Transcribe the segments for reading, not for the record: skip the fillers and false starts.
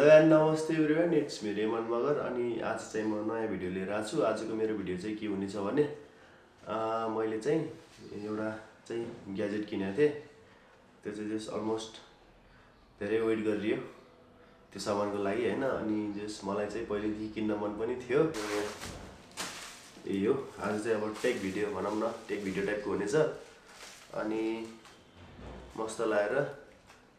Hello and नमस्ते everyone, it's me Reman Magar. अनि आज चाहिँ म नयाँ भिडियो लिएर आएको छु। आजको मेरो भिडियो चाहिँ के हुनेछ भने मैले चाहिँ एउटा चाहिँ ग्याजेट किनेको थिएँ। त्यो चाहिँ जस्ट अलमोस्ट धेरै वेट गरियो त्यो सामानको लागि हैन। अनि जस्ट मलाई चाहिँ पहिलेदेखि किन्न मन पनि थियो। यही हो, आज चाहिँ अब टेक भिडियो भनौँ न, टेक भिडियो टाइपको हुनेछ। अनि मस्त लाएर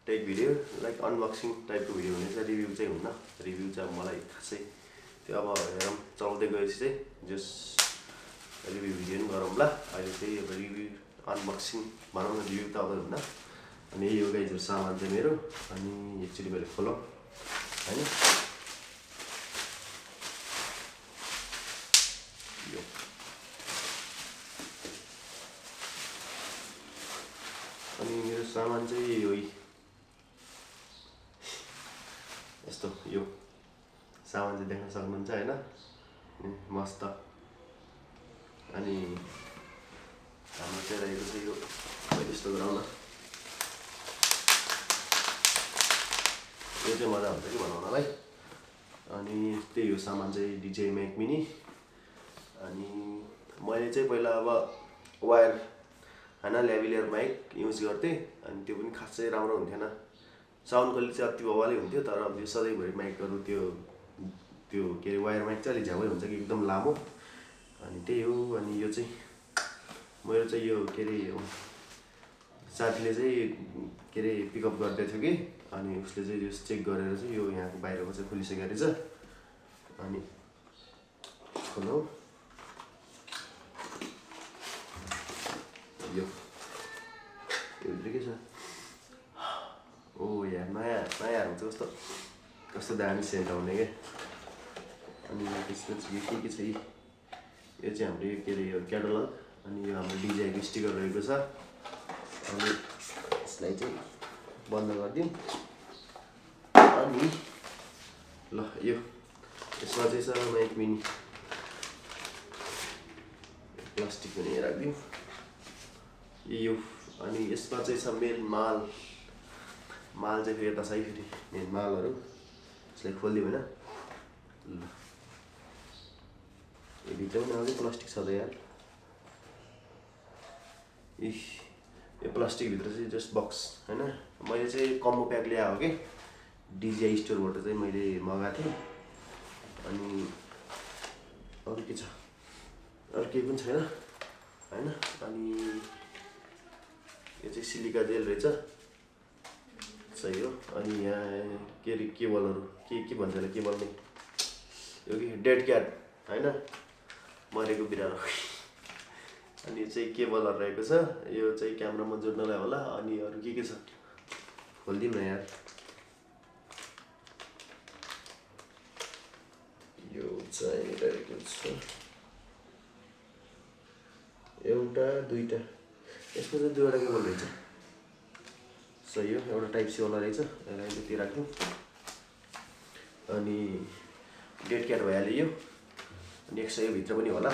टेक भिडियो लाइक अनबक्सिङ टाइपको भिडियो हुनेछ। रिभ्यू चाहिँ हुन्न, रिभ्यू चाहिँ मलाई खासै त्यो अब हेरौँ चलाउँदै गएपछि चाहिँ जस्ट रिभ्यू भिडियो पनि गरौँला। अहिले चाहिँ अब रिभ्यू अनबक्सिङ भनौँ न, रिभ्यू त अब हुन्न। अनि यही हो गाइजहरु सामान चाहिँ मेरो। अनि एकचोटि मैले खोलौँ हैन। अनि मेरो सामान चाहिँ यही हो, यस्तो यो सामान चाहिँ देख्न सक्नुहुन्छ हैन, मस्त। अनि हाम्रो चाहिँ रहेको चाहिँ यो मैले यस्तो गरौँ न, यो चाहिँ मजा हुन्छ कि बनाउनलाई। अनि त्यही हो सामान चाहिँ DJI Mac Mini। अनि मैले चाहिँ पहिला अब वायर हैन ल्याभिलियर माइक युज गर्थेँ। अनि त्यो पनि खासै राम्रो हुन्थेन, साउन्ड क्वालिटी चाहिँ अति बवालै हुन्थ्यो। तर अब यो सधैँभरि माइकहरू त्यो के अरे वायर माइक चाहिँ अलिक झ्यामै हुन्छ कि एकदम लामो। अनि त्यही हो। अनि यो चाहिँ मेरो चाहिँ यो के अरे साथीले चाहिँ के अरे पिकअप गर्दै थियो कि, अनि उसले चाहिँ यो चेक गरेर चाहिँ यो यहाँको बाहिरको चाहिँ खोलिसकेको रहेछ। अनि खोलौँ, यो भित्र के छ? ओ यार, नयाँ हुन्छ कस्तो कस्तो दामी सेन्ट आउने क्या। अनि त्यसपछि के छ? यो चाहिँ हाम्रो के अरे यो क्याटलग। अनि यो हाम्रो DJI को स्टिकर रहेको छ। अनि यसलाई चाहिँ बन्द गरिदिउँ। अनि ल यो यसमा चाहिँ छ माइक मिनी, प्लास्टिक पनि राखिदिउँ यो। अनि यसमा चाहिँ छ मेन माल चाहिँ फेरि यता छ है, फेरि मेन मालहरू। यसलाई खोलिदिउँ होइन। ल यो भित्र पनि अझै प्लास्टिक छ त यार। यो प्लास्टिक भित्र चाहिँ जस्ट बक्स हैन। मैले चाहिँ कम्बो प्याक ल्याएको हो कि DJI स्टोरबाट चाहिँ मैले मगाएको थिएँ। अनि अरू के छ? अरू केही पनि छैन हैन। अनि यो चाहिँ सिलिका जेल रहेछ, सही हो। अनि यहाँ के अरे केबलहरू के भन्छ होला, केबल नै यो कि डेड क्याट हैन, मरेको बिरालो। अनि यो चाहिँ केबलहरू रहेको छ, यो चाहिँ क्यामेरामा जोड्नलाई होला। अनि अरू के छ खोलिदिउँ न यार। यो चाहिँ रहेको छ एउटा दुईटा, यसमा चाहिँ दुईवटा केबल रहेछ, सही हो। एउटा टाइप सी वाला रहेछ, यसलाई त्यति राख्यौँ। अनि डेड क्याट भइहाल्यो यो। अनि 100 भित्र पनि होला।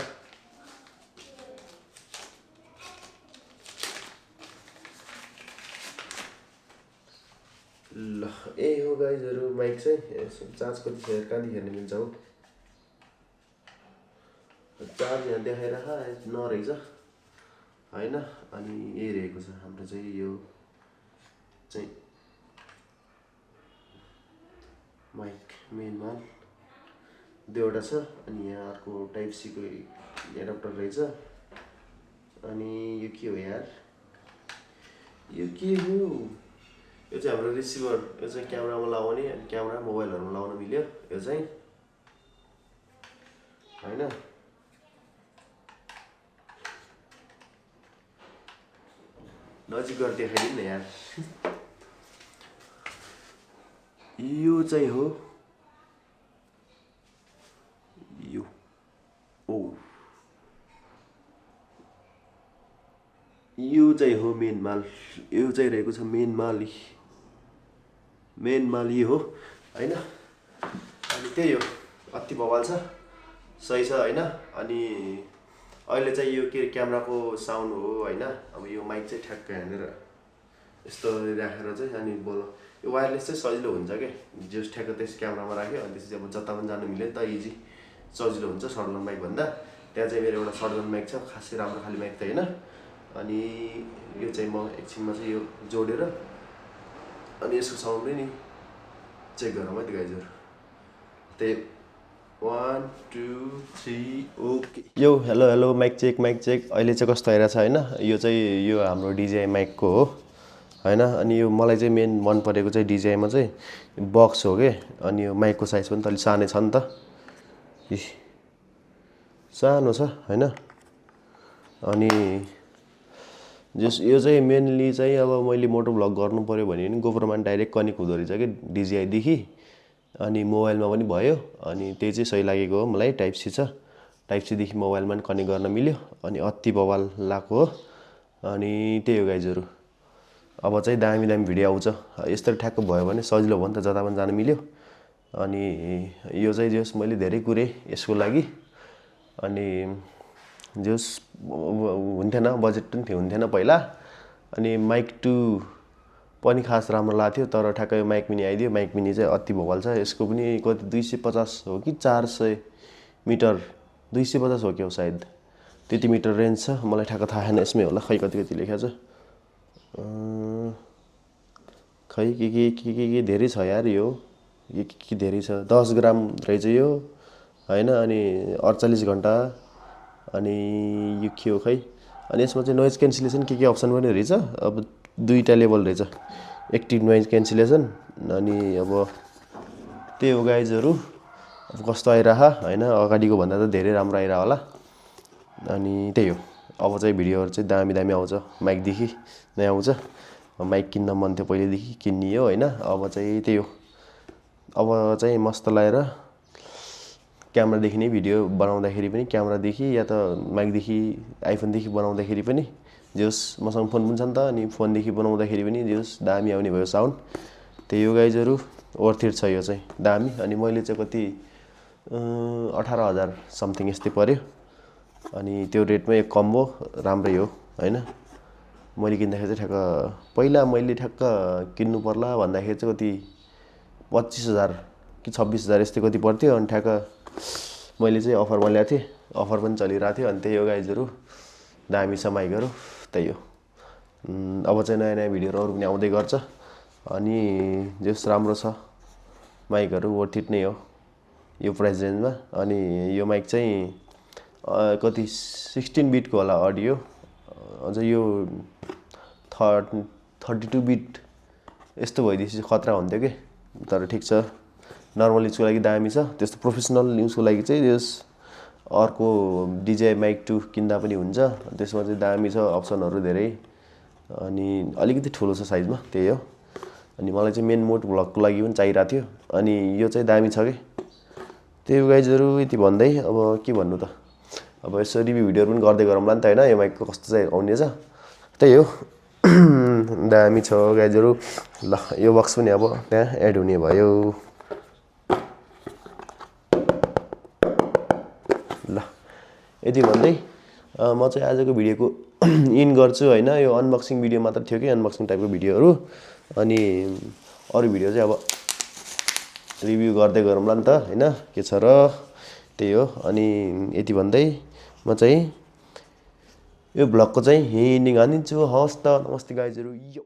ल यही हो गाइजहरु माइक चाहिँ। चार्ज कति छ यार, कहाँदेखि हेर्न मिल्छ हो? चार्ज यहाँ देखाएर नरहेछ हैन। अनि यही रहेको छ हाम्रो चाहिँ यो चाहिँ माइक मेन माल दुईवटा छ। अनि यहाँ अर्को टाइप सी को एडाप्टर रहेछ। अनि यो के हो यार, यो के हो? यो चाहिँ हाम्रो रिसिभर, यो चाहिँ क्यामेरामा लगाउने। अनि क्यामेरा मोबाइलहरुमा लगाउन मिल्यो यो चाहिँ हैन। नजिक गएर देखाइदिउँ न यार। यो चाहिँ हो यो, ओ यो चाहिँ हो मेन माल। यो चाहिँ रहेको छ मेन माल यो हो हैन। अनि त्यही हो, अति बवाल छ, सही छ हैन। अनि अहिले चाहिँ यो के क्यामेराको साउन्ड हो हैन। अब यो माइक चाहिँ ठ्याक्क यहाँनिर यस्तो राखेर चाहिँ अनि बोल यो वायरलेस चाहिँ सजिलो हुन्छ के जस ठ्याक्क त्यस क्यामेरामा राख्यो अनि त्यसपछि अब जता पनि जानु मिल्यो नि त इजी सजिलो हुन्छ सर्टगन माइक भन्दा त्यहाँ चाहिँ मेरो एउटा सर्टगन माइक छ खासै राम्रो खाले माइक त होइन अनि यो चाहिँ म एकछिनमा चाहिँ यो जोडेर अनि यसको साउन्ड नि चेक गरौँ है त गाइजहरु त्यही 1 2 3 ओके यो हेलो हेलो माइक चेक अहिले चाहिँ कस्तो आइरहेछ हैन यो चाहिँ यो हाम्रो DJI माइकको हो हैन अनि यो मलाई चाहिँ मेन मन परेको चाहिँ DJI मा चाहिँ बक्स हो के अनि यो माइकको साइज पनि त अलि सानै छ नि त सानो छ हैन अनि जस यो चाहिँ मेनली चाहिँ अब मैले मोटो भ्लग गर्नु पर्यो भने नि गोप्रोमा डाइरेक्ट कनेक्ट हुँदो रहेछ के DJI देखि अनि मोबाइलमा पनि भयो अनि त्यही चाहिँ सही लागेको हो मलाई टाइप सी छ टाइप सी देखि मोबाइलमा पनि कनेक्ट गर्न मिल्यो अनि अति बवाल लाको हो अनि त्यही हो गाइजहरु अब चाहिँ दामी भिडियो आउँछ यस्तो ठ्याक्क भयो भने सजिलो भयो नि त जता पनि जान मिल्यो अनि यो चाहिँ जस मैले धेरै कुरे यसको लागि अनि जस हुन्थेन बजेट पनि थियो हुन्थेन पहिला अनि माइक 2 पनि खास राम्रो लाग्थ्यो तर ठ्याक्कै यो माइक मिनी आइदियो माइक मिनी चाहिँ अति भोकल छ यसको पनि कति 250 हो कि 400 मिटर 250 हो कि हो सायद त्यति मिटर रेन्ज छ मलाई ठ्याक्क थाहा छैन यसमै होला खै कति लेखेको छ खै के धेरै छ यार यो के धेरै छ 10 ग्राम रहेछ यो हैन अनि 48 घण्टा अनि यो के हो खै अनि यसमा चाहिँ नोइज क्यान्सलेसन के अप्सन पनि रहेछ अब दुईटा लेभल रहेछ एक्टिभ नोइज क्यान्सलेसन अनि अब त्यही हो गाइजहरु अब कस्तो आइराहा हैन अगाडिको भन्दा त धेरै राम्रो आइरा होला अनि त्यही हो अब चाहिँ भिडियोहरु चाहिँ दामी आउँछ माइक देखि नै आउँछ माइक किन्न मन थियो पहिलेदेखि किन्नी हो हैन अब चाहिँ त्यही हो अब चाहिँ मस्त लाएर क्यामेरा देखि नै भिडियो बनाउँदाखेरि पनि क्यामेरा देखि या त माइक देखि आइफोन देखि बनाउँदाखेरि पनि जस मसँग फोन पनि छ नि त अनि फोन देखि बनाउँदाखेरि पनि जस दामी आउने भयो साउन्ड त्यही हो गाइजहरु वर्थ इट छ यो चाहिँ दामी अनि मैले चाहिँ कति 18000 समथिङ यस्तै पर्यो अनि त्यो रेटमै एक कम्बो राम्रै हो हैन मैले किन्दाखेरि चाहिँ ठ्याक्क पहिला मैले ठ्याक्क किन्नु पर्ला भन्दाखेरि चाहिँ कति 25000 कि 26000 यस्तै कति पर्थ्यो अनि ठ्याक्क मैले चाहिँ अफरमा ल्याएको थिएँ अफर पनि चलिरहेको थियो अनि त्यही हो गाइजहरु दामी छ माइकहरु त्यही हो अब चाहिँ नयाँ भिडियोहरु पनि आउँदै गर्छ अनि जस राम्रो छ माइकहरु वर्थ इट नै हो यो प्राइस रेन्जमा अनि यो माइक चाहिँ कति 16 बिटको होला अडियो अझ यो 32 बिट यस्तो भइदिएपछि खतरा हुन्थ्यो के तर ठीक छ नर्मल युजको लागि दामी छ त्यस्तो प्रोफेसनल युजको लागि चाहिँ यस अर्को DJI माइक 2 किन्दा पनि हुन्छ त्यसमा चाहिँ दामी छ अप्सनहरु धेरै अनि अलिकति ठुलो छ साइजमा त्यही हो अनि मलाई चाहिँ मेन मोड भ्लगको लागि पनि चाहिरा थियो अनि यो चाहिँ दामी छ के त्यही हो गाइजहरु यति भन्दै अब के भन्नु त अब यसो रिभ्यु भिडियोहरु पनि गर्दै गरौँला नि त हैन यो माइकको कस्तो चाहिँ आउने छ त्यही हो दामी छ गाइजहरु ल यो बक्स पनि अब त्यहाँ एड हुने भयो ल यति भन्दै म चाहिँ आजको भिडियोको इन गर्छु हैन यो अनबक्सिङ भिडियो मात्र थियो कि अनबक्सिङ टाइपको भिडियोहरु अनि अरु भिडियो चाहिँ अब रिभ्यु गर्दै गरौँला नि त हैन के छ र त्यही हो अनि यति भन्दै म चाहिँ यो भ्लगको चाहिँ यही एन्डिङ हानिदिन्छु हवस् त नमस्ते गाइजहरु यो